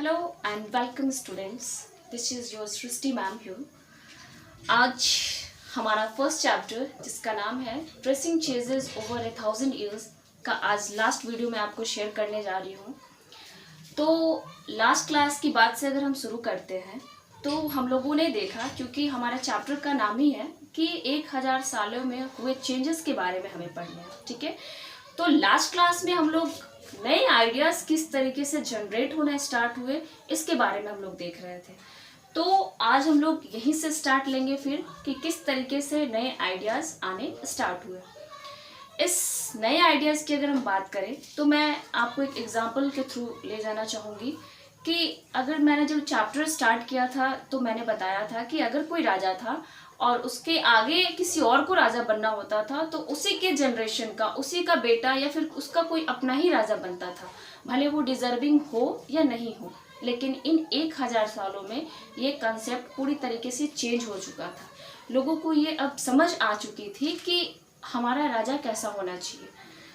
Hello and welcome students. This is your Srishti ma'am here. आज हमारा first chapter जिसका नाम है ट्रेसिंग चेजेस ओवर 1000 ईयर्स का आज लास्ट वीडियो में आपको शेयर करने जा रही हूँ. तो लास्ट क्लास की बात से अगर हम शुरू करते हैं तो हम लोगों ने देखा, क्योंकि हमारा चैप्टर का नाम ही है कि 1000 सालों में हुए चेंजेस के बारे में हमें पढ़ना है. ठीक है, तो लास्ट क्लास में हम लोग नए आइडियाज किस तरीके से जनरेट होना स्टार्ट हुए इसके बारे में हम लोग देख रहे थे. तो आज हम लोग यहीं से स्टार्ट लेंगे फिर कि किस तरीके से नए आइडियाज आने स्टार्ट हुए. इस नए आइडियाज की अगर हम बात करें तो मैं आपको एक एग्जांपल के थ्रू ले जाना चाहूँगी कि अगर मैंने जब चैप्टर स्टार्ट किया था तो मैंने बताया था कि अगर कोई राजा था और उसके आगे किसी और को राजा बनना होता था तो उसी के जनरेशन का, उसी का बेटा या फिर उसका कोई अपना ही राजा बनता था, भले वो डिजर्विंग हो या नहीं हो. लेकिन इन 1000 सालों में ये कंसेप्ट पूरी तरीके से चेंज हो चुका था. लोगों को ये अब समझ आ चुकी थी कि हमारा राजा कैसा होना चाहिए.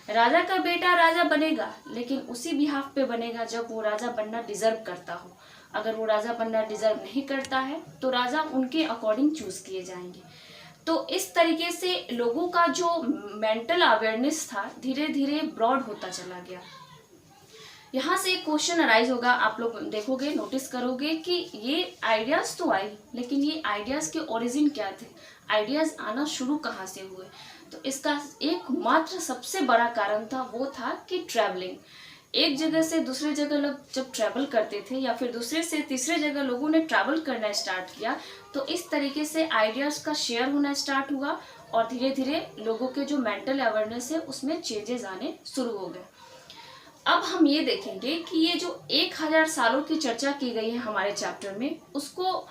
राजा का बेटा राजा बनेगा, लेकिन उसी बिहाफ पे बनेगा जब वो राजा बनना डिजर्व करता हो. अगर वो राजा बनना डिजर्व नहीं करता है तो राजा उनके अकॉर्डिंग चूज किए जाएंगे. तो इस तरीके से लोगों का जो मेंटल अवेयरनेस था धीरे धीरे ब्रॉड होता चला गया. यहाँ से एक क्वेश्चन अराइज होगा, आप लोग देखोगे, नोटिस करोगे कि ये आइडियाज तो आई, लेकिन ये आइडियाज के ओरिजिन क्या थे, आइडियाज आना शुरू कहाँ से हुए. तो इसका एकमात्र सबसे बड़ा कारण था वो था कि ट्रैवलिंग. एक जगह से दूसरे जगह लोग जब ट्रैवल करते थे या फिर दूसरे से तीसरे जगह लोगों ने ट्रैवल करना स्टार्ट किया तो इस तरीके से आइडियाज का शेयर होना स्टार्ट हुआ और धीरे धीरे लोगों के जो मेंटल अवेयरनेस है उसमें चेंजेस आने शुरू हो गए. अब हम ये देखेंगे कि ये जो 1000 सालों की चर्चा की गई है हमारे चैप्टर में, उसको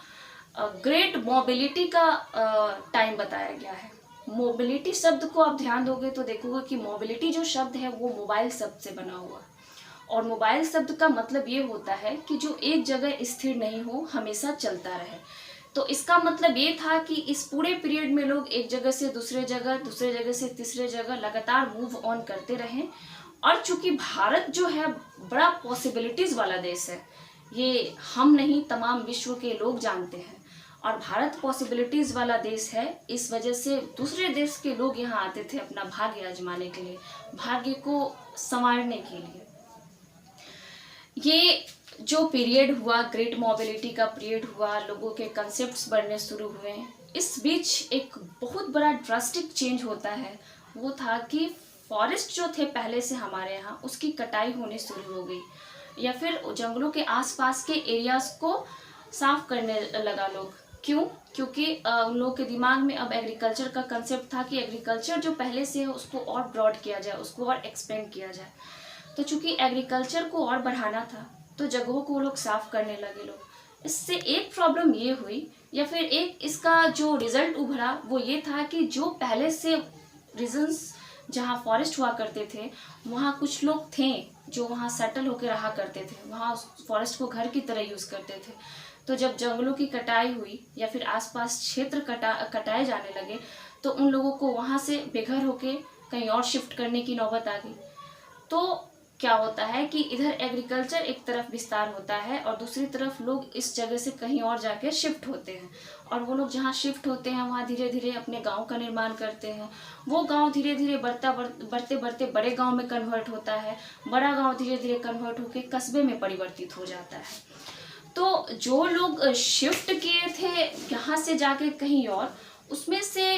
ग्रेट मोबिलिटी का टाइम बताया गया है. मोबिलिटी शब्द को आप ध्यान दोगे तो देखोगे कि मोबिलिटी जो शब्द है वो मोबाइल शब्द से बना हुआ, और मोबाइल शब्द का मतलब ये होता है कि जो एक जगह स्थिर नहीं हो, हमेशा चलता रहे. तो इसका मतलब ये था कि इस पूरे पीरियड में लोग एक जगह से दूसरे जगह से तीसरे जगह लगातार मूव ऑन करते रहें. और चूंकि भारत जो है बड़ा पॉसिबिलिटीज वाला देश है, ये हम नहीं तमाम विश्व के लोग जानते हैं, और भारत पॉसिबिलिटीज वाला देश है, इस वजह से दूसरे देश के लोग यहाँ आते थे अपना भाग्य आजमाने के लिए, भाग्य को संवारने के लिए. ये जो पीरियड हुआ, ग्रेट मोबिलिटी का पीरियड हुआ, लोगों के कंसेप्ट्स बढ़ने शुरू हुए. इस बीच एक बहुत बड़ा ड्रास्टिक चेंज होता है, वो था कि फॉरेस्ट जो थे पहले से हमारे यहाँ, उसकी कटाई होने शुरू हो गई, या फिर जंगलों के आसपास के एरियाज को साफ करने लगा लोग. क्यों? क्योंकि उन लोगों के दिमाग में अब एग्रीकल्चर का कंसेप्ट था कि एग्रीकल्चर जो पहले से है उसको और ब्रॉड किया जाए, उसको और एक्सपेंड किया जाए. तो चूंकि एग्रीकल्चर को और बढ़ाना था तो जगहों को वो लोग साफ करने लगे लोग. इससे एक प्रॉब्लम ये हुई, या फिर एक इसका जो रिजल्ट उभरा वो ये था कि जो पहले से रीजन्स जहाँ फॉरेस्ट हुआ करते थे वहाँ कुछ लोग थे जो वहाँ सेटल होकर रहा करते थे, वहाँ फॉरेस्ट को घर की तरह यूज़ करते थे. तो जब जंगलों की कटाई हुई या फिर आसपास क्षेत्र कटाए जाने लगे तो उन लोगों को वहाँ से बेघर होके कहीं और शिफ्ट करने की नौबत आ गई. तो क्या होता है कि इधर एग्रीकल्चर एक तरफ विस्तार होता है और दूसरी तरफ लोग इस जगह से कहीं और जाके शिफ्ट होते हैं, और वो लोग जहाँ शिफ्ट होते हैं वहाँ धीरे धीरे अपने गांव का निर्माण करते हैं. वो गांव धीरे धीरे बढ़ते बढ़ते बड़े गांव में कन्वर्ट होता है, बड़ा गांव धीरे धीरे कन्वर्ट होकर कस्बे में परिवर्तित हो जाता है. तो जो लोग शिफ्ट किए थे यहाँ से जाके कहीं और, उसमें से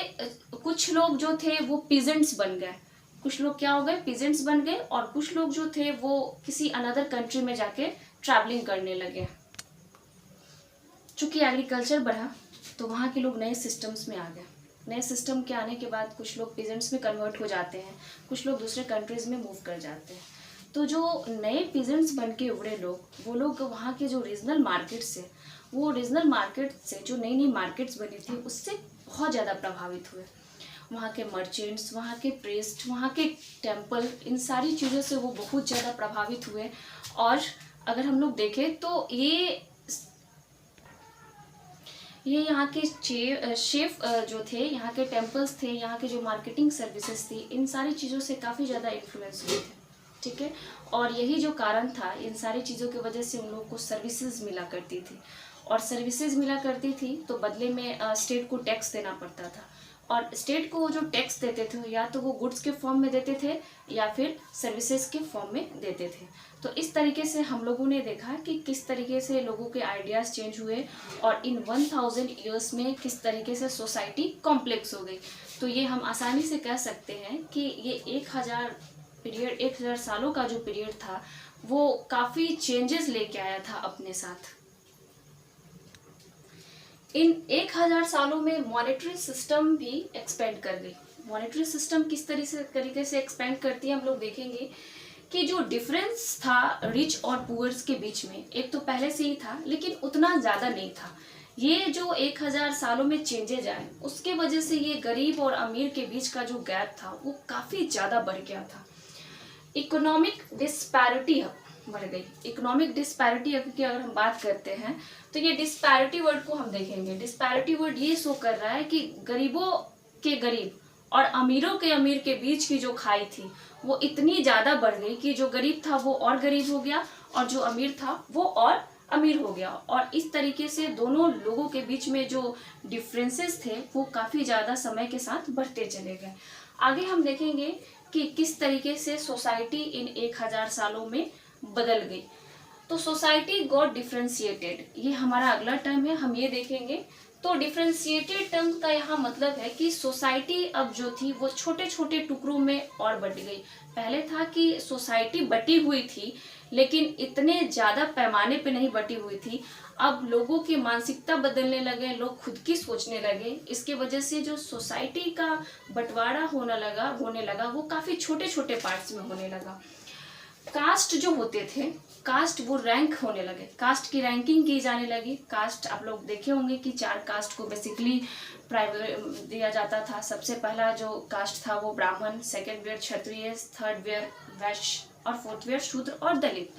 कुछ लोग जो थे वो पीजेंट्स बन गए, कुछ लोग क्या हो गए, पीजेंट्स बन गए, और कुछ लोग जो थे वो किसी अनदर कंट्री में जाके ट्रैवलिंग करने लगे. चूंकि एग्रीकल्चर बढ़ा तो वहाँ के लोग नए सिस्टम्स में आ गए. नए सिस्टम के आने के बाद कुछ लोग पीजेंट्स में कन्वर्ट हो जाते हैं, कुछ लोग दूसरे कंट्रीज में मूव कर जाते हैं. तो जो नए पीजेंट्स बन के उभरे लोग, वो लोग वहाँ के जो रीजनल मार्केट्स है, वो रीजनल मार्केट से जो नई नई मार्केट्स बनी थी उससे बहुत ज़्यादा प्रभावित हुए. वहाँ के मर्चेंट्स, वहाँ के प्रीस्ट, वहाँ के टेम्पल, इन सारी चीज़ों से वो बहुत ज़्यादा प्रभावित हुए. और अगर हम लोग देखें तो ये यहाँ के शेफ जो थे, यहाँ के टेम्पल्स थे, यहाँ के जो मार्केटिंग सर्विसेज थी, इन सारी चीज़ों से काफ़ी ज़्यादा इन्फ्लुएंस हुए थे. ठीक है। और यही जो कारण था, इन सारी चीज़ों की वजह से उन लोगों को सर्विसेज मिला करती थी, और सर्विसेज मिला करती थी तो बदले में स्टेट को टैक्स देना पड़ता था। और स्टेट को वो जो टैक्स देते थे या तो वो गुड्स के फॉर्म में देते थे या फिर सर्विसेज के फॉर्म में देते थे। तो इस तरीके से हम लोगों ने देखा कि किस तरीके से लोगों के आइडियाज़ चेंज हुए और इन 1000 ईयर्स में किस तरीके से सोसाइटी कॉम्प्लेक्स हो गई। तो ये हम आसानी से कह सकते हैं कि ये 1000 सालों का जो पीरियड था वो काफ़ी चेंजेस लेके आया था अपने साथ। इन 1000 सालों में मॉनेटरी सिस्टम भी एक्सपेंड कर गई। मॉनेटरी सिस्टम किस तरीके से एक्सपेंड करती है, हम लोग देखेंगे कि जो डिफरेंस था रिच और पुअर्स के बीच में, एक तो पहले से ही था लेकिन उतना ज़्यादा नहीं था। ये जो 1000 सालों में चेंजेज आए उसके वजह से ये गरीब और अमीर के बीच का जो गैप था वो काफ़ी ज़्यादा बढ़ गया था। इकोनॉमिक डिस्पैरिटी बढ़ गई। इकोनॉमिक डिस्पैरिटी की अगर हम बात करते हैं तो ये डिस्पैरिटी वर्ड को हम देखेंगे। डिस्पैरिटी वर्ड ये शो कर रहा है कि गरीबों के गरीब और अमीरों के अमीर के बीच की जो खाई थी वो इतनी ज़्यादा बढ़ गई कि जो गरीब था वो और गरीब हो गया और जो अमीर था वो और अमीर हो गया। और इस तरीके से दोनों लोगों के बीच में जो डिफरेंसेस थे वो काफ़ी ज़्यादा समय के साथ बढ़ते चले गए। आगे हम देखेंगे कि किस तरीके से सोसाइटी इन 1000 सालों में बदल गई। तो सोसाइटी गॉट डिफ्रेंशिएटेड, ये हमारा अगला टर्म है, हम ये देखेंगे। तो डिफ्रेंशिएटेड टर्म का यहाँ मतलब है कि सोसाइटी अब जो थी वो छोटे छोटे टुकड़ों में और बट गई। पहले था कि सोसाइटी बटी हुई थी लेकिन इतने ज़्यादा पैमाने पे नहीं बटी हुई थी। अब लोगों की मानसिकता बदलने लगे, लोग खुद की सोचने लगे। इसके वजह से जो सोसाइटी का बंटवारा होने लगा वो काफ़ी छोटे छोटे पार्ट्स में होने लगा। कास्ट जो होते थे, कास्ट वो रैंक होने लगे, कास्ट की रैंकिंग की जाने लगी। कास्ट आप लोग देखे होंगे कि 4 कास्ट को बेसिकली प्राइवेट दिया जाता था। सबसे पहला जो कास्ट था वो Brahmin, second were Kshatriya, third were Vaishya और फोर्थ वेयर शूद्र और दलित।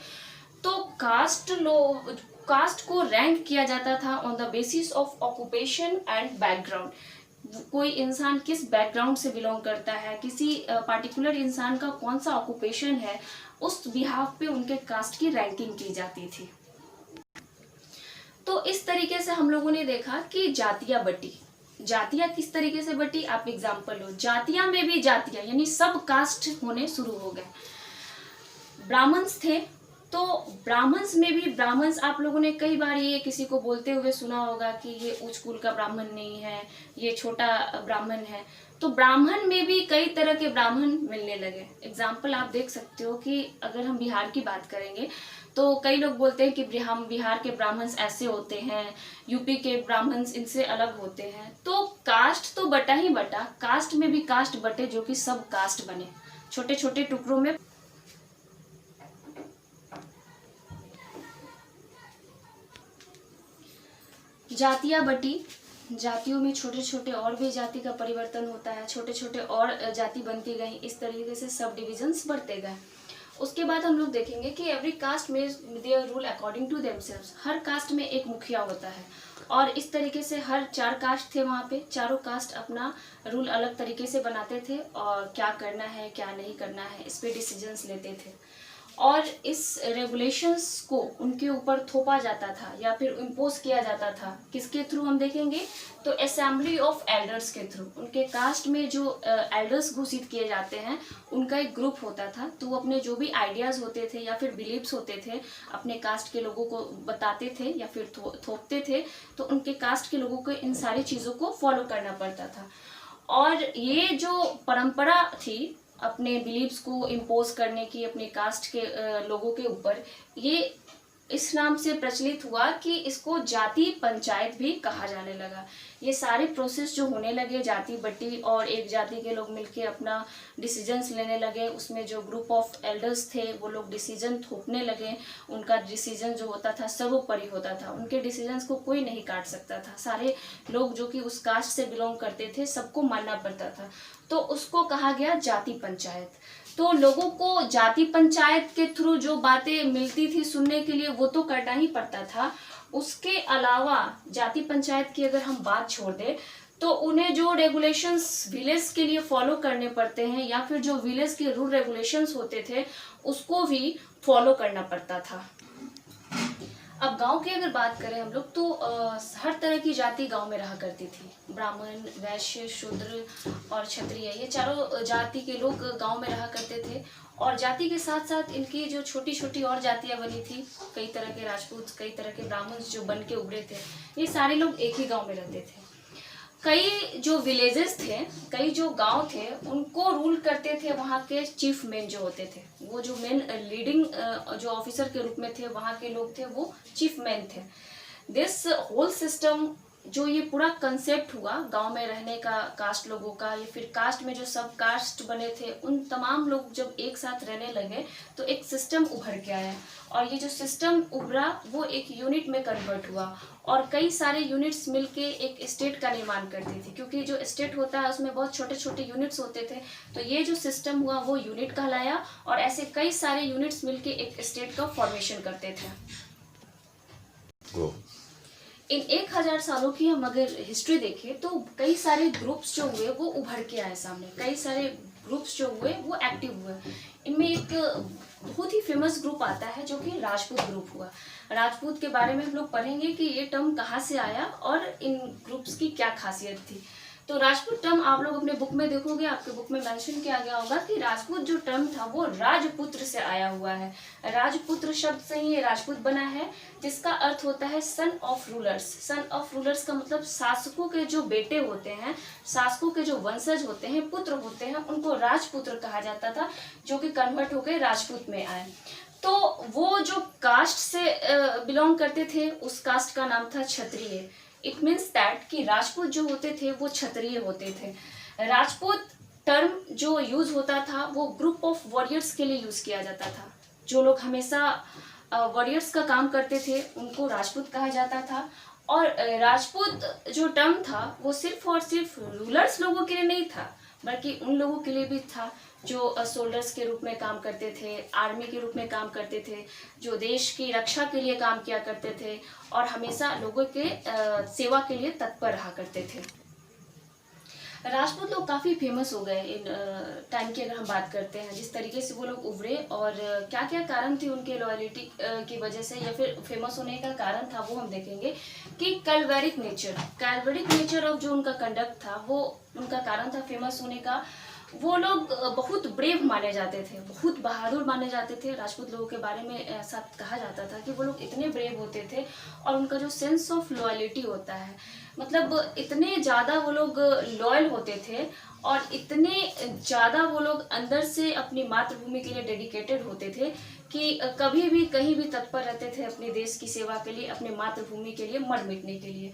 तो कास्ट को रैंक किया जाता था on the basis of occupation and background. कोई इंसान किस बैकग्राउंड से बिलोंग करता है, किसी पार्टिकुलर इंसान का कौन सा ऑक्यूपेशन है, उस बिहाफ पे उनके कास्ट की रैंकिंग की जाती थी। तो इस तरीके से हम लोगों ने देखा कि जातियां बटी। जातियां किस तरीके से बटी, आप एग्जाम्पल लो। जातियां में भी जातियां यानी सब कास्ट होने शुरू हो गए। ब्राह्मण्स थे तो ब्राह्मण्स में भी ब्राह्मण्स, आप लोगों ने कई बार ये किसी को बोलते हुए सुना होगा कि ये उच्च कुल का ब्राह्मण नहीं है, ये छोटा ब्राह्मण है। तो ब्राह्मण में भी कई तरह के ब्राह्मण मिलने लगे। एग्जाम्पल आप देख सकते हो कि अगर हम बिहार की बात करेंगे तो कई लोग बोलते हैं कि हम बिहार के ब्राह्मण्स ऐसे होते हैं, यूपी के ब्राह्मण्स इनसे अलग होते हैं। तो कास्ट तो बटा ही बटा, कास्ट में भी कास्ट बटे जो कि सब कास्ट बने छोटे छोटे टुकड़ों में। जातियां बटी, जातियों में छोटे छोटे और भी जाति का परिवर्तन होता है, छोटे छोटे और जाति बनती गई। इस तरीके से सब डिविजन्स बढ़ते गए। उसके बाद हम लोग देखेंगे कि एवरी कास्ट में there rule according to themselves. हर कास्ट में एक मुखिया होता है और इस तरीके से हर 4 कास्ट थे वहाँ पे, चारों कास्ट अपना रूल अलग तरीके से बनाते थे और क्या करना है क्या नहीं करना है इस पे डिसीजंस लेते थे। और इस रेगुलेशंस को उनके ऊपर थोपा जाता था या फिर इम्पोज किया जाता था। किसके थ्रू हम देखेंगे तो असेंबली ऑफ एल्डर्स के थ्रू। उनके कास्ट में जो एल्डर्स घोषित किए जाते हैं उनका एक ग्रुप होता था, तो वो अपने जो भी आइडियाज़ होते थे या फिर बिलीव्स होते थे अपने कास्ट के लोगों को बताते थे या फिर थोपते थे। तो उनके कास्ट के लोगों को इन सारी चीज़ों को फॉलो करना पड़ता था। और ये जो परंपरा थी अपने बिलीव्स को इम्पोज करने की अपने कास्ट के लोगों के ऊपर, ये इस नाम से प्रचलित हुआ कि इसको जाति पंचायत भी कहा जाने लगा। ये सारे प्रोसेस जो होने लगे, जाति बटी और एक जाति के लोग मिलके अपना डिसीजंस लेने लगे। उसमें जो ग्रुप ऑफ एल्डर्स थे वो लोग डिसीजन थोपने लगे। उनका डिसीजन जो होता था सर्वोपरि होता था, उनके डिसीजंस को कोई नहीं काट सकता था। सारे लोग जो कि उस कास्ट से बिलोंग करते थे सबको मानना पड़ता था। तो उसको कहा गया जाति पंचायत। तो लोगों को जाति पंचायत के थ्रू जो बातें मिलती थी सुनने के लिए वो तो करना ही पड़ता था। उसके अलावा जाति पंचायत की अगर हम बात छोड़ दें तो उन्हें जो रेगुलेशंस विलेज के लिए फॉलो करने पड़ते हैं या फिर जो विलेज के रूल रेगुलेशंस होते थे उसको भी फॉलो करना पड़ता था। अब गांव की अगर बात करें हम लोग तो हर तरह की जाति गांव में रहा करती थी। ब्राह्मण, वैश्य, शूद्र और क्षत्रिय, ये चारों जाति के लोग गांव में रहा करते थे। और जाति के साथ साथ इनकी जो छोटी छोटी और जातियां बनी थी, कई तरह के राजपूत, कई तरह के ब्राह्मण जो बन के उभरे थे, ये सारे लोग एक ही गाँव में रहते थे। कई जो विलेजेस थे, कई जो गांव थे, उनको रूल करते थे वहाँ के चीफ मैन जो होते थे। वो जो मेन लीडिंग जो ऑफिसर के रूप में थे वहाँ के लोग थे, वो चीफ मैन थे। दिस होल सिस्टम, जो ये पूरा कंसेप्ट हुआ गांव में रहने का, कास्ट लोगों का, या फिर कास्ट में जो सब कास्ट बने थे, उन तमाम लोग जब एक साथ रहने लगे तो एक सिस्टम उभर के आया। और ये जो सिस्टम उभरा वो एक यूनिट में कन्वर्ट हुआ और कई सारे यूनिट्स मिलके एक स्टेट का निर्माण करती थी। क्योंकि जो स्टेट होता है उसमें बहुत छोटे छोटे यूनिट्स होते थे, तो ये जो सिस्टम हुआ वो यूनिट कहलाया और ऐसे कई सारे यूनिट्स मिलके एक स्टेट का फॉर्मेशन करते थे। इन 1000 सालों की हम अगर हिस्ट्री देखें तो कई सारे ग्रुप्स जो हुए वो उभर के आए सामने, कई सारे ग्रुप्स जो हुए वो एक्टिव हुए। इनमें एक बहुत ही फेमस ग्रुप आता है जो कि राजपूत ग्रुप हुआ। राजपूत के बारे में हम लोग पढ़ेंगे कि ये टर्म कहाँ से आया और इन ग्रुप्स की क्या खासियत थी। तो राजपूत टर्म आप लोग अपने बुक में देखोगे, आपके बुक में मेंशन किया गया होगा कि राजपूत जो टर्म था वो राजपुत्र से आया हुआ है। राजपुत्र शब्द से ही ये राजपूत बना है, जिसका अर्थ होता है son of rulers. Son of rulers का मतलब शासकों के जो बेटे होते हैं, शासकों के जो वंशज होते हैं, पुत्र होते हैं, उनको राजपुत्र कहा जाता था, जो कि कन्वर्ट होकर राजपूत में आए। तो वो जो कास्ट से बिलोंग करते थे उस कास्ट का नाम था क्षत्रिय। इट मीन्स दैट कि राजपूत जो होते थे वो क्षत्रिय होते थे। राजपूत टर्म जो यूज होता था वो ग्रुप ऑफ वॉरियर्स के लिए यूज किया जाता था। जो लोग हमेशा वॉरियर्स का काम करते थे उनको राजपूत कहा जाता था। और राजपूत जो टर्म था वो सिर्फ और सिर्फ रूलर्स लोगों के लिए नहीं था, बल्कि उन लोगों के लिए भी था जो सोल्जर्स के रूप में काम करते थे, आर्मी के रूप में काम करते थे, जो देश की रक्षा के लिए काम किया करते थे और हमेशा लोगों के सेवा के लिए तत्पर रहा करते थे। राजपूत लोग काफ़ी फेमस हो गए इन टाइम की अगर हम बात करते हैं, जिस तरीके से वो लोग उभरे और क्या क्या कारण थे उनके लॉयल्टी की वजह से या फिर फेमस होने का कारण था, वो हम देखेंगे कि कैलवेरिक नेचर ऑफ जो उनका कंडक्ट था वो उनका कारण था फेमस होने का। वो लोग बहुत ब्रेव माने जाते थे, बहुत बहादुर माने जाते थे। राजपूत लोगों के बारे में ऐसा कहा जाता था कि वो लोग इतने ब्रेव होते थे और उनका जो सेंस ऑफ लॉयल्टी होता है, मतलब इतने ज़्यादा वो लोग लॉयल होते थे और इतने ज़्यादा वो लोग अंदर से अपनी मातृभूमि के लिए डेडिकेटेड होते थे कि कभी भी कहीं भी तत्पर रहते थे अपने देश की सेवा के लिए, अपने मातृभूमि के लिए, मर मिटने के लिए।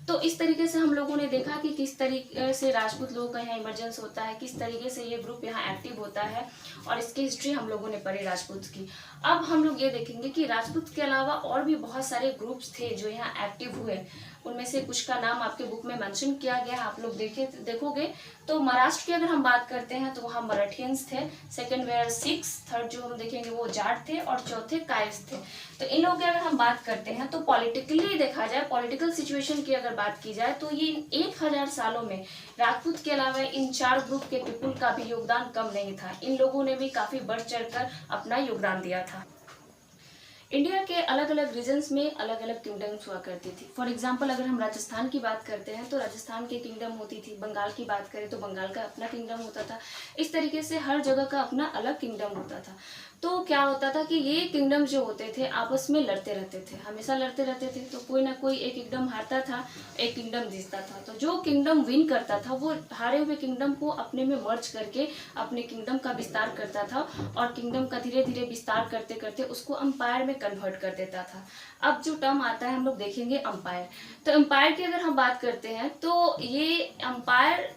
तो इस तरीके से हम लोगों ने देखा कि किस तरीके से राजपूत लोगों का यहाँ इमरजेंस होता है, किस तरीके से ये ग्रुप यहाँ एक्टिव होता है और इसकी हिस्ट्री हम लोगों ने पढ़ी राजपूत की। अब हम लोग ये देखेंगे कि राजपूत के अलावा और भी बहुत सारे ग्रुप्स थे जो यहाँ एक्टिव हुए। उनमें से कुछ का नाम आपके बुक में मेंशन किया गया है, आप लोग देखोगे तो महाराष्ट्र की अगर हम बात करते हैं तो वहाँ मराठियंस थे, सेकंड वेयर सिक्स, थर्ड जो हम देखेंगे वो जाट थे और चौथे कायस थे। तो इन लोगों की अगर हम बात करते हैं तो पॉलिटिकली देखा जाए, पॉलिटिकल सिचुएशन की अगर बात की जाए तो ये 1000 सालों में राजपूत के अलावा इन 4 ग्रुप के पीपुल का भी योगदान कम नहीं था। इन लोगों ने भी काफी बढ़ चढ़कर अपना योगदान दिया था। इंडिया के अलग अलग रीजन्स में अलग अलग किंगडम्स हुआ करती थी। फॉर एग्जांपल अगर हम राजस्थान की बात करते हैं तो राजस्थान की किंगडम होती थी, बंगाल की बात करें तो बंगाल का अपना किंगडम होता था। इस तरीके से हर जगह का अपना अलग किंगडम होता था। तो क्या होता था कि ये किंगडम जो होते थे आपस में लड़ते रहते थे, हमेशा लड़ते रहते थे। तो कोई ना कोई एक किंगडम हारता था, एक किंगडम जीतता था। तो जो किंगडम विन करता था वो हारे हुए किंगडम को अपने में मर्ज करके अपने किंगडम का विस्तार करता था और किंगडम का धीरे धीरे विस्तार करते करते उसको अंपायर में कन्वर्ट कर देता था। अब जो टर्म आता है हम लोग देखेंगे अंपायर। तो अंपायर की अगर हम बात करते हैं तो ये अंपायर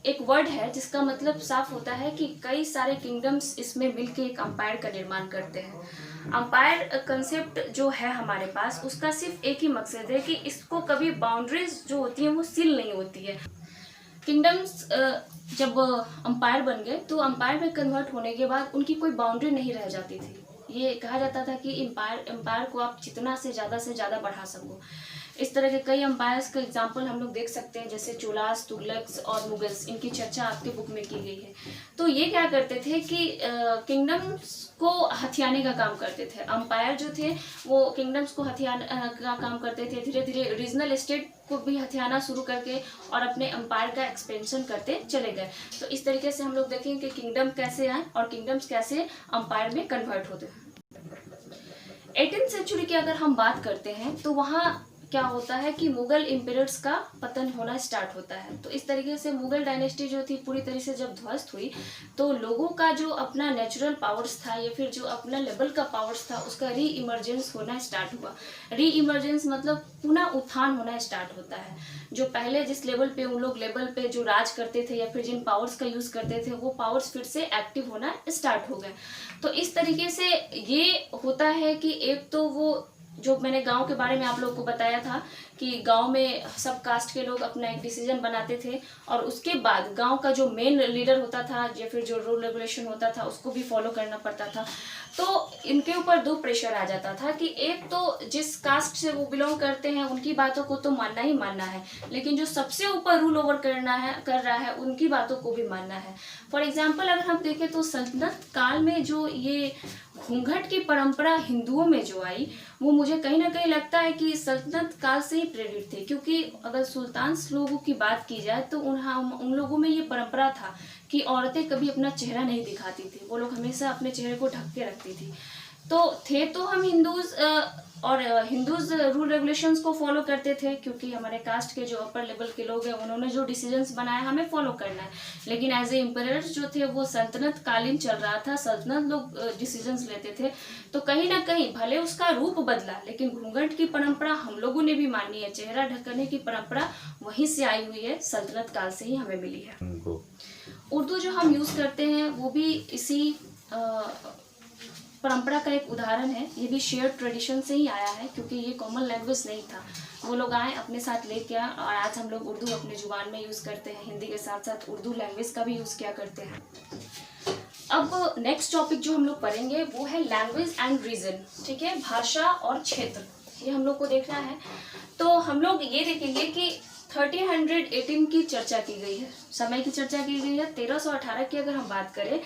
एक वर्ड है जिसका मतलब साफ होता है कि कई सारे किंगडम्स इसमें मिलके एक अंपायर का निर्माण करते हैं। अंपायर कंसेप्ट जो है हमारे पास उसका सिर्फ एक ही मकसद है कि इसको कभी बाउंड्रीज जो होती हैं वो सील नहीं होती है। किंगडम्स जब अंपायर बन गए तो अंपायर में कन्वर्ट होने के बाद उनकी कोई बाउंड्री नहीं रह जाती थी। ये कहा जाता था कि एम्पायर को आप जितना से ज़्यादा बढ़ा सको। इस तरह के कई एम्पायर्स का एग्जाम्पल हम लोग देख सकते हैं, जैसे चोलास, तुगलक्स और मुगल्स, इनकी चर्चा आपके बुक में की गई है। तो ये क्या करते थे कि किंगडम्स को हथियाने का काम करते थे। अंपायर जो थे वो किंगडम्स को हथियाने का काम करते थे, धीरे धीरे रीजनल स्टेट को भी हथियाना शुरू करके और अपने अंपायर का एक्सपेंशन करते चले गए। तो इस तरीके से हम लोग देखेंगे कि किंगडम कैसे आए और किंगडम्स कैसे अंपायर में कन्वर्ट होते हैं। 18th सेंचुरी की अगर हम बात करते हैं तो वहाँ क्या होता है कि मुगल एम्पायर्स का पतन होना स्टार्ट होता है। तो इस तरीके से मुगल डायनेस्टी जो थी पूरी तरह से जब ध्वस्त हुई तो लोगों का जो अपना नेचुरल पावर्स था या फिर जो अपना लेवल का पावर्स था उसका री इमर्जेंस होना स्टार्ट हुआ। री इमर्जेंस मतलब पुनः उत्थान होना स्टार्ट होता है। जो पहले जिस लेवल पे उन लोग लेवल पे जो राज करते थे या फिर जिन पावर्स का यूज करते थे वो पावर्स फिर से एक्टिव होना स्टार्ट हो गए। तो इस तरीके से ये होता है कि एक तो वो जो मैंने गांव के बारे में आप लोगों को बताया था कि गांव में सब कास्ट के लोग अपना एक डिसीजन बनाते थे और उसके बाद गांव का जो मेन लीडर होता था या फिर जो रूल रेगुलेशन होता था उसको भी फॉलो करना पड़ता था। तो इनके ऊपर दो प्रेशर आ जाता था कि एक तो जिस कास्ट से वो बिलोंग करते हैं उनकी बातों को तो मानना ही मानना है, लेकिन जो सबसे ऊपर रूल ओवर कर रहा है उनकी बातों को भी मानना है। फॉर एग्जाम्पल अगर हम देखें तो सल्तनत काल में जो ये घूंघट की परंपरा हिंदुओं में जो आई वो मुझे कहीं ना कहीं लगता है कि सल्तनत काल से ही प्रेरित थे, क्योंकि अगर सुल्तान लोगों की बात की जाए तो उन लोगों में ये परंपरा था कि औरतें कभी अपना चेहरा नहीं दिखाती थी, वो लोग हमेशा अपने चेहरे को ढक के रखती थी। तो हम हिंदूज और हिंदूज रूल रेगुलेशंस को फॉलो करते थे क्योंकि हमारे कास्ट के जो अपर लेवल के लोग हैं उन्होंने जो डिसीजंस बनाए हमें फॉलो करना है। लेकिन एज ए एम्परर्स जो थे वो सल्तनत कालीन चल रहा था, सल्तनत लोग डिसीजंस लेते थे, तो कहीं ना कहीं भले उसका रूप बदला लेकिन घूंघट की परंपरा हम लोगों ने भी मानी है। चेहरा ढकने की परंपरा वहीं से आई हुई है, सल्तनत काल से ही हमें मिली है। उर्दू जो हम यूज करते हैं वो भी इसी परंपरा का एक उदाहरण है। ये भी शेयर ट्रेडिशन से ही आया है क्योंकि ये कॉमन लैंग्वेज नहीं था, वो लोग आए अपने साथ लेके आए और आज हम लोग उर्दू अपने जुबान में यूज़ करते हैं। हिंदी के साथ साथ उर्दू लैंग्वेज का भी यूज़ किया करते हैं। अब नेक्स्ट टॉपिक जो हम लोग पढ़ेंगे वो है लैंग्वेज एंड रीजन। ठीक है, भाषा और क्षेत्र, ये हम लोग को देखना है। तो हम लोग ये देखेंगे कि 1318 की चर्चा की गई है, समय की चर्चा की गई है। 1318 की अगर हम बात करें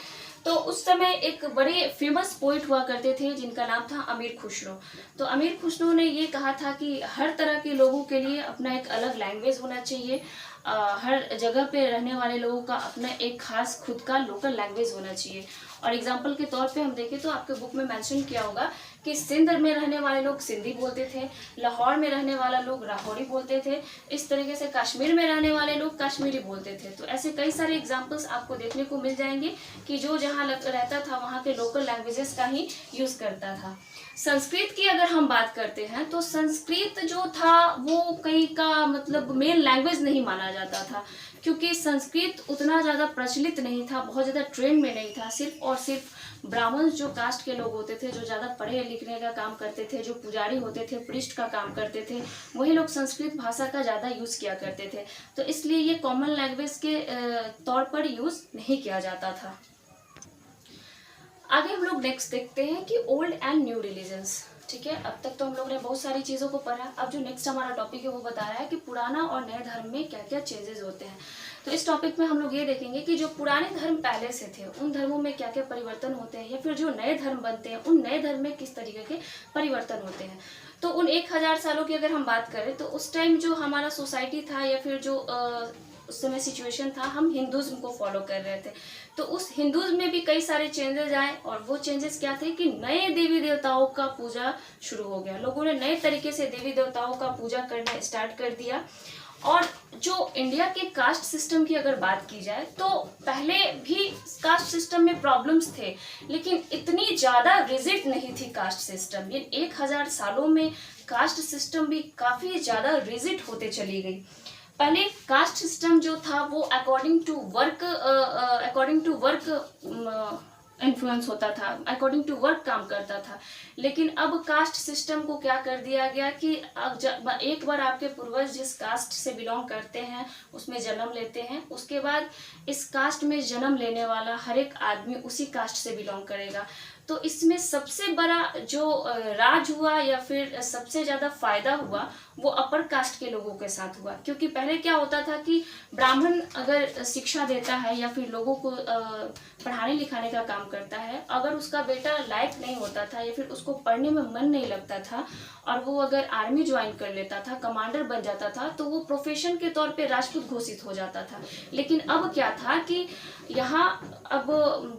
तो उस समय एक बड़े फेमस पोइट हुआ करते थे जिनका नाम था अमीर खुसरो। तो अमीर खुसरो ने ये कहा था कि हर तरह के लोगों के लिए अपना एक अलग लैंग्वेज होना चाहिए, हर जगह पे रहने वाले लोगों का अपना एक खास खुद का लोकल लैंग्वेज होना चाहिए। और एग्जाम्पल के तौर पे हम देखें तो आपके बुक में मेंशन किया होगा कि सिंध में रहने वाले लोग सिंधी बोलते थे, लाहौर में रहने वाला लोग लाहौरी बोलते थे, इस तरीके से कश्मीर में रहने वाले लोग कश्मीरी बोलते थे। तो ऐसे कई सारे एग्जाम्पल्स आपको देखने को मिल जाएंगे कि जो जहाँ रहता था वहाँ के लोकल लैंग्वेजेस का ही यूज करता था। संस्कृत की अगर हम बात करते हैं तो संस्कृत जो था वो कई का मतलब मेन लैंग्वेज नहीं माना जाता था क्योंकि संस्कृत उतना ज़्यादा प्रचलित नहीं था, बहुत ज़्यादा ट्रेंड में नहीं था। सिर्फ और सिर्फ ब्राह्मण जो कास्ट के लोग होते थे, जो ज़्यादा पढ़े लिखने का काम करते थे, जो पुजारी होते थे, प्रिस्ट का काम करते थे, वही लोग संस्कृत भाषा का ज़्यादा यूज़ किया करते थे। तो इसलिए ये कॉमन लैंग्वेज के तौर पर यूज़ नहीं किया जाता था। आगे हम लोग नेक्स्ट देखते हैं कि ओल्ड एंड न्यू रिलीजन्स। ठीक है, अब तक तो हम लोग ने बहुत सारी चीज़ों को पढ़ा। अब जो नेक्स्ट हमारा टॉपिक है वो बता रहा है कि पुराना और नए धर्म में क्या क्या चेंजेस होते हैं। तो इस टॉपिक में हम लोग ये देखेंगे कि जो पुराने धर्म पहले से थे उन धर्मों में क्या क्या परिवर्तन होते हैं, या फिर जो नए धर्म बनते हैं उन नए धर्म में किस तरीके के परिवर्तन होते हैं। तो उन 1000 सालों की अगर हम बात करें तो उस टाइम जो हमारा सोसाइटी था या फिर जो उस समय सिचुएशन था, हम हिंदुज़्म को फॉलो कर रहे थे। तो उस हिंदुज़्म में भी कई सारे चेंजेस आए और वो चेंजेस क्या थे कि नए देवी देवताओं का पूजा शुरू हो गया। लोगों ने नए तरीके से देवी देवताओं का पूजा करना स्टार्ट कर दिया। और जो इंडिया के कास्ट सिस्टम की अगर बात की जाए तो पहले भी कास्ट सिस्टम में प्रॉब्लम्स थे, लेकिन इतनी ज़्यादा रिजिड नहीं थी कास्ट सिस्टम। ये 1000 सालों में कास्ट सिस्टम भी काफ़ी ज़्यादा रिजिड होते चली गई। पहले कास्ट सिस्टम जो था वो अकॉर्डिंग टू वर्क इन्फ्लुएंस होता था, अकॉर्डिंग टू वर्क काम करता था। लेकिन अब कास्ट सिस्टम को क्या कर दिया गया कि अब एक बार आपके पूर्वज जिस कास्ट से बिलोंग करते हैं उसमें जन्म लेते हैं, उसके बाद इस कास्ट में जन्म लेने वाला हर एक आदमी उसी कास्ट से बिलोंग करेगा। तो इसमें सबसे बड़ा जो राज हुआ या फिर सबसे ज़्यादा फायदा हुआ वो अपर कास्ट के लोगों के साथ हुआ। क्योंकि पहले क्या होता था कि ब्राह्मण अगर शिक्षा देता है या फिर लोगों को पढ़ाने लिखाने का काम करता है, अगर उसका बेटा लायक नहीं होता था या फिर उसको पढ़ने में मन नहीं लगता था और वो अगर आर्मी ज्वाइन कर लेता था, कमांडर बन जाता था, तो वो प्रोफेशन के तौर पे राजपूत घोषित हो जाता था। लेकिन अब क्या था कि यहाँ अब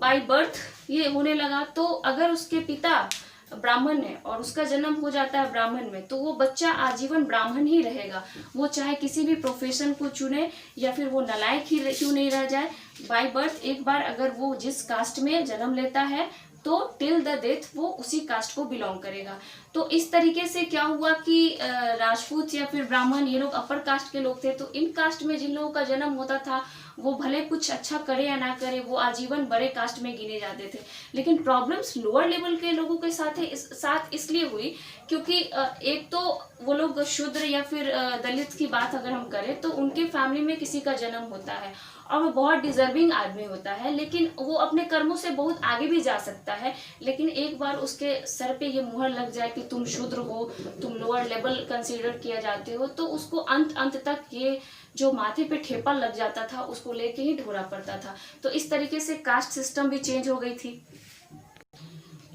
बाय बर्थ ये होने लगा, तो अगर उसके पिता ब्राह्मण है और उसका जन्म हो जाता है ब्राह्मण में, तो वो बच्चा आजीवन ब्राह्मण ही रहेगा। वो चाहे किसी भी प्रोफेशन को चुने या फिर वो नालायक ही क्यों नहीं रह जाए, बाय बर्थ एक बार अगर वो जिस कास्ट में जन्म लेता है तो टिल द डेथ वो उसी कास्ट को बिलोंग करेगा। तो इस तरीके से क्या हुआ कि राजपूत या फिर ब्राह्मण ये लोग अपर कास्ट के लोग थे, तो इन कास्ट में जिन लोगों का जन्म होता था वो भले कुछ अच्छा करे या ना करे, वो आजीवन बड़े कास्ट में गिने जाते थे। लेकिन प्रॉब्लम्स लोअर लेवल के लोगों के साथ इसलिए हुई क्योंकि एक तो वो लोग शूद्र या फिर दलित की बात अगर हम करें तो उनके फैमिली में किसी का जन्म होता है और वो बहुत डिजर्विंग आदमी होता है, लेकिन वो अपने कर्मों से बहुत आगे भी जा सकता है। लेकिन एक बार उसके सर पे ये मुहर लग जाए कि तुम शूद्र हो, तुम लोअर लेवल कंसीडर किया जाते हो, तो उसको अंत तक ये जो माथे पे ठेपा लग जाता था उसको लेके ही ढोना पड़ता था। तो इस तरीके से कास्ट सिस्टम भी चेंज हो गई थी।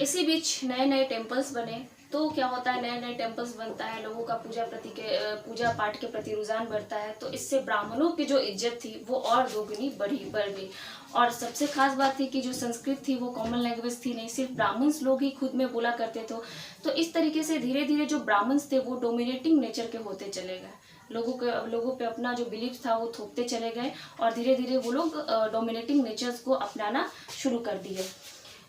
इसी बीच नए नए टेम्पल्स बने, तो क्या होता है, नए नए टेम्पल्स बनता है, लोगों का पूजा पाठ के प्रति रुझान बढ़ता है, तो इससे ब्राह्मणों की जो इज्जत थी वो और दोगुनी बढ़ गई। और सबसे खास बात थी कि जो संस्कृत थी वो कॉमन लैंग्वेज थी नहीं, सिर्फ ब्राह्मण्स लोग ही खुद में बोला करते थे। तो इस तरीके से धीरे धीरे जो ब्राह्मण्स थे वो डोमिनेटिंग नेचर के होते चले गए, लोगों पे अपना जो बिलीफ था वो थोपते चले गए और धीरे धीरे वो लोग डोमिनेटिंग नेचर्स को अपनाना शुरू कर दिए।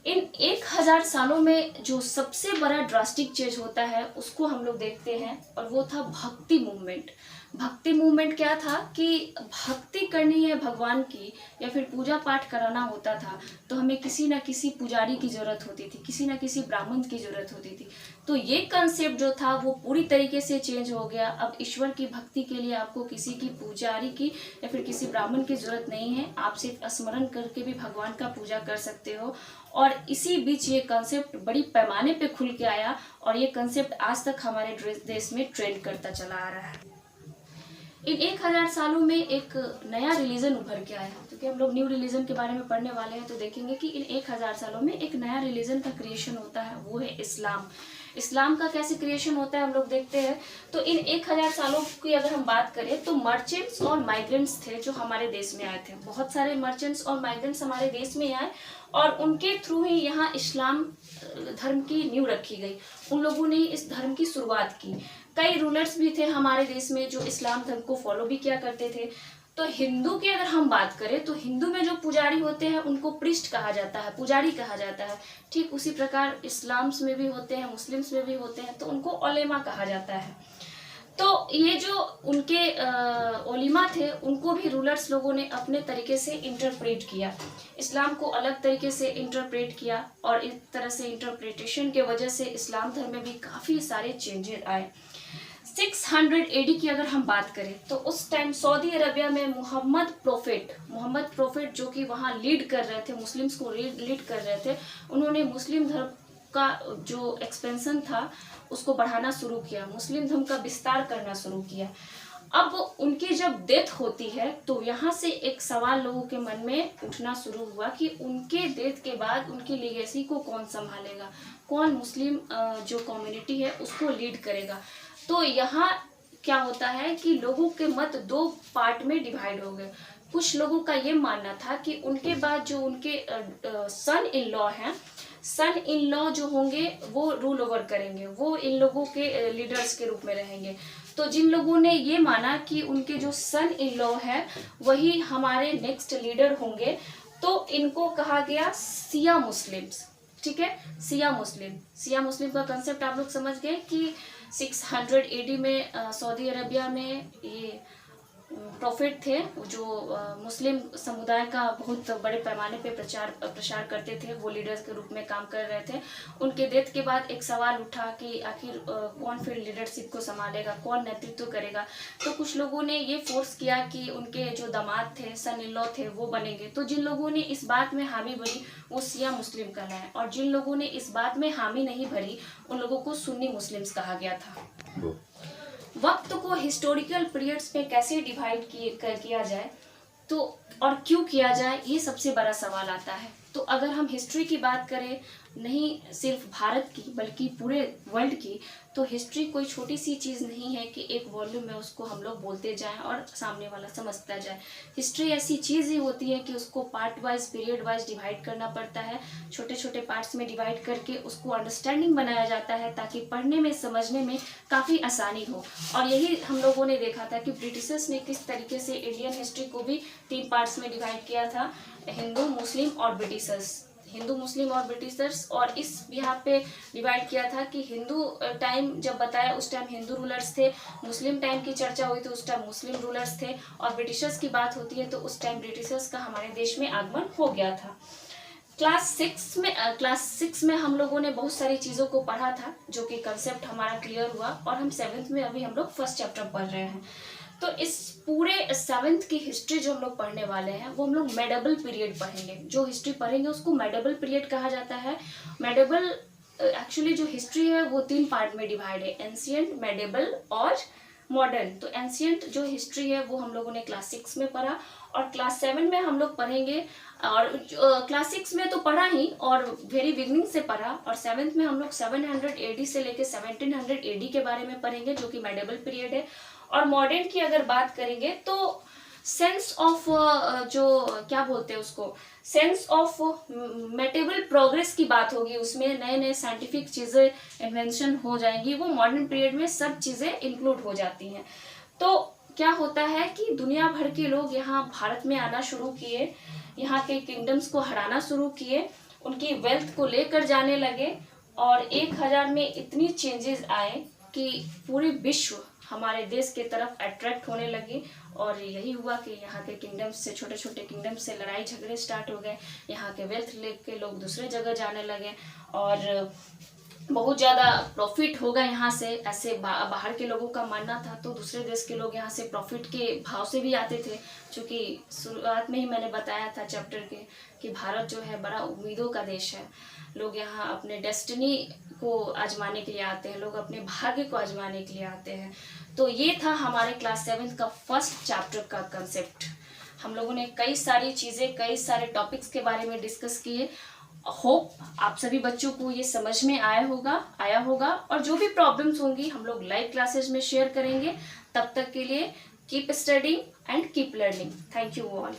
इन 1000 सालों में जो सबसे बड़ा ड्रास्टिक चेंज होता है उसको हम लोग देखते हैं, और वो था भक्ति मूवमेंट। भक्ति मूवमेंट क्या था कि भक्ति करनी है भगवान की या फिर पूजा पाठ कराना होता था तो हमें किसी ना किसी पुजारी की जरूरत होती थी, किसी ना किसी ब्राह्मण की जरूरत होती थी। तो ये कंसेप्ट जो था वो पूरी तरीके से चेंज हो गया। अब ईश्वर की भक्ति के लिए आपको किसी की पुजारी की या फिर किसी ब्राह्मण की जरूरत नहीं है, आप सिर्फ स्मरण करके भी भगवान का पूजा कर सकते हो। और इसी बीच ये कंसेप्ट बड़ी पैमाने पे खुल के आया और ये कंसेप्ट आज तक हमारे देश में ट्रेंड करता चला आ रहा है। इन 1000 सालों में एक नया रिलीजन उभर के आया, क्योंकि हम लोग न्यू रिलीजन के बारे में पढ़ने वाले हैं, तो देखेंगे कि इन 1000 सालों में एक नया रिलीजन का क्रिएशन होता है, वो है इस्लाम। इस्लाम का कैसे क्रिएशन होता है हम लोग देखते हैं। तो इन 1000 सालों की अगर हम बात करें तो मर्चेंट्स और माइग्रेंट्स थे जो हमारे देश में आए थे। बहुत सारे मर्चेंट्स और माइग्रेंट्स हमारे देश में आए और उनके थ्रू ही यहाँ इस्लाम धर्म की नींव रखी गई। उन लोगों ने इस धर्म की शुरुआत की। कई रूलर्स भी थे हमारे देश में जो इस्लाम धर्म को फॉलो भी किया करते थे। तो हिंदू की अगर हम बात करें तो हिंदू में जो पुजारी होते हैं उनको प्रिस्ट कहा जाता है, पुजारी कहा जाता है। ठीक उसी प्रकार इस्लाम्स में भी होते हैं, मुस्लिम्स में भी होते हैं, तो उनको ओलेमा कहा जाता है। तो ये जो उनके ओलिमा थे उनको भी रूलर्स लोगों ने अपने तरीके से इंटरप्रेट किया, इस्लाम को अलग तरीके से इंटरप्रेट किया और इस तरह से इंटरप्रिटेशन के वजह से इस्लाम धर्म में भी काफ़ी सारे चेंजेस आए। 600 AD की अगर हम बात करें तो उस टाइम सऊदी अरबिया में मोहम्मद प्रोफेट जो कि वहाँ लीड कर रहे थे, मुस्लिम्स को लीड कर रहे थे, उन्होंने मुस्लिम धर्म का जो एक्सपेंशन था उसको बढ़ाना शुरू किया, मुस्लिम धर्म का विस्तार करना शुरू किया। अब उनकी जब डेथ होती है तो यहाँ से एक सवाल लोगों के मन में उठना शुरू हुआ कि उनके डेथ के बाद उनकी लीगेसी को कौन संभालेगा, कौन मुस्लिम जो कम्युनिटी है उसको लीड करेगा। तो यहाँ क्या होता है कि लोगों के मत दो पार्ट में डिवाइड हो गए। कुछ लोगों का ये मानना था कि उनके बाद जो उनके सन इन लॉ जो होंगे वो रूल ओवर करेंगे, वो इन लोगों के लीडर्स के रूप में रहेंगे। तो जिन लोगों ने ये माना कि उनके जो सन इन लॉ है वही हमारे नेक्स्ट लीडर होंगे, तो इनको कहा गया सिया मुस्लिम्स। ठीक है, सिया मुस्लिम का कंसेप्ट आप लोग समझ गए कि 600 AD में सऊदी अरबिया में ये प्रॉफिट थे जो मुस्लिम समुदाय का बहुत बड़े पैमाने पे प्रसार करते थे, वो लीडर्स के रूप में काम कर रहे थे। उनके डेथ के बाद एक सवाल उठा कि आखिर कौन फिर लीडरशिप को संभालेगा, कौन नेतृत्व करेगा। तो कुछ लोगों ने ये फोर्स किया कि उनके जो दामाद थे, सन इन लॉ थे, वो बनेंगे। तो जिन लोगों ने इस बात में हामी भरी वो शिया मुस्लिम कहलाए, और जिन लोगों ने इस बात में हामी नहीं भरी उन लोगों को सुन्नी मुस्लिम्स कहा गया था। वक्त को हिस्टोरिकल पीरियड्स में कैसे डिवाइड किया जाए तो और क्यों किया जाए, ये सबसे बड़ा सवाल आता है। तो अगर हम हिस्ट्री की बात करें, नहीं सिर्फ भारत की बल्कि पूरे वर्ल्ड की, तो हिस्ट्री कोई छोटी सी चीज़ नहीं है कि एक वॉल्यूम में उसको हम लोग बोलते जाएं और सामने वाला समझता जाए। हिस्ट्री ऐसी चीज़ ही होती है कि उसको part wise, period wise divide करना पड़ता है। छोटे छोटे पार्ट्स में डिवाइड करके उसको अंडरस्टैंडिंग बनाया जाता है ताकि पढ़ने में, समझने में काफ़ी आसानी हो। और यही हम लोगों ने देखा था कि ब्रिटिशर्स ने किस तरीके से इंडियन हिस्ट्री को भी 3 पार्ट्स में डिवाइड किया था, हिंदू, मुस्लिम और ब्रिटिशर्स। हिंदू, मुस्लिम और ब्रिटिशर्स, और इस यहाँ पे डिवाइड किया था कि हिंदू टाइम जब बताया उस टाइम हिंदू रूलर्स थे, मुस्लिम टाइम की चर्चा हुई तो उस टाइम मुस्लिम रूलर्स थे, और ब्रिटिशर्स की बात होती है तो उस टाइम ब्रिटिशर्स का हमारे देश में आगमन हो गया था। क्लास 6 में हम लोगों ने बहुत सारी चीज़ों को पढ़ा था जो कि कंसेप्ट हमारा क्लियर हुआ, और हम 7th में अभी हम लोग फर्स्ट चैप्टर पढ़ रहे हैं। तो इस पूरे 7th की हिस्ट्री जो हम लोग पढ़ने वाले हैं वो हम लोग मेडिवल पीरियड पढ़ेंगे। जो हिस्ट्री पढ़ेंगे उसको मेडिवल पीरियड कहा जाता है। मेडिवल एक्चुअली जो हिस्ट्री है वो 3 पार्ट में डिवाइड है, एंशिएंट, मेडिवल और मॉडर्न। तो एंशिएंट जो हिस्ट्री है वो हम लोगों ने क्लास 6 में पढ़ा, और क्लास 7 में हम लोग पढ़ेंगे, और क्लास 6 में तो पढ़ा ही और वेरी बिगनिंग से पढ़ा, और 7th में हम लोग 700 AD से लेके 1700 AD के बारे में पढ़ेंगे जो कि मेडिवल पीरियड है। और मॉडर्न की अगर बात करेंगे तो सेंस ऑफ जो क्या बोलते हैं उसको, सेंस ऑफ मेटेबल प्रोग्रेस की बात होगी, उसमें नए नए साइंटिफिक चीज़ें इन्वेंशन हो जाएंगी, वो मॉडर्न पीरियड में सब चीज़ें इंक्लूड हो जाती हैं। तो क्या होता है कि दुनिया भर के लोग यहाँ भारत में आना शुरू किए, यहाँ के किंगडम्स को हराना शुरू किए, उनकी वेल्थ को लेकर जाने लगे, और 1000 में इतनी चेंजेस आए कि पूरे विश्व हमारे देश के तरफ अट्रैक्ट होने लगी। और यही हुआ कि यहाँ के किंगडम्स से, छोटे छोटे किंगडम्स से लड़ाई झगड़े स्टार्ट हो गए, यहाँ के वेल्थ लेके लोग दूसरे जगह जाने लगे, और बहुत ज़्यादा प्रॉफिट होगा यहाँ से, ऐसे बाहर के लोगों का मानना था। तो दूसरे देश के लोग यहाँ से प्रॉफिट के भाव से भी आते थे, क्योंकि शुरुआत में ही मैंने बताया था चैप्टर के कि भारत जो है बड़ा उम्मीदों का देश है। लोग यहाँ अपने डेस्टिनी को आजमाने के लिए आते हैं, लोग अपने भाग्य को आजमाने के लिए आते हैं। तो ये था हमारे क्लास 7 का फर्स्ट चैप्टर का कंसेप्ट। हम लोगों ने कई सारी चीज़ें, कई सारे टॉपिक्स के बारे में डिस्कस किए। होप आप सभी बच्चों को ये समझ में आया होगा, और जो भी प्रॉब्लम्स होंगी हम लोग लाइव क्लासेस में शेयर करेंगे। तब तक के लिए keep studying and keep learning. Thank you all.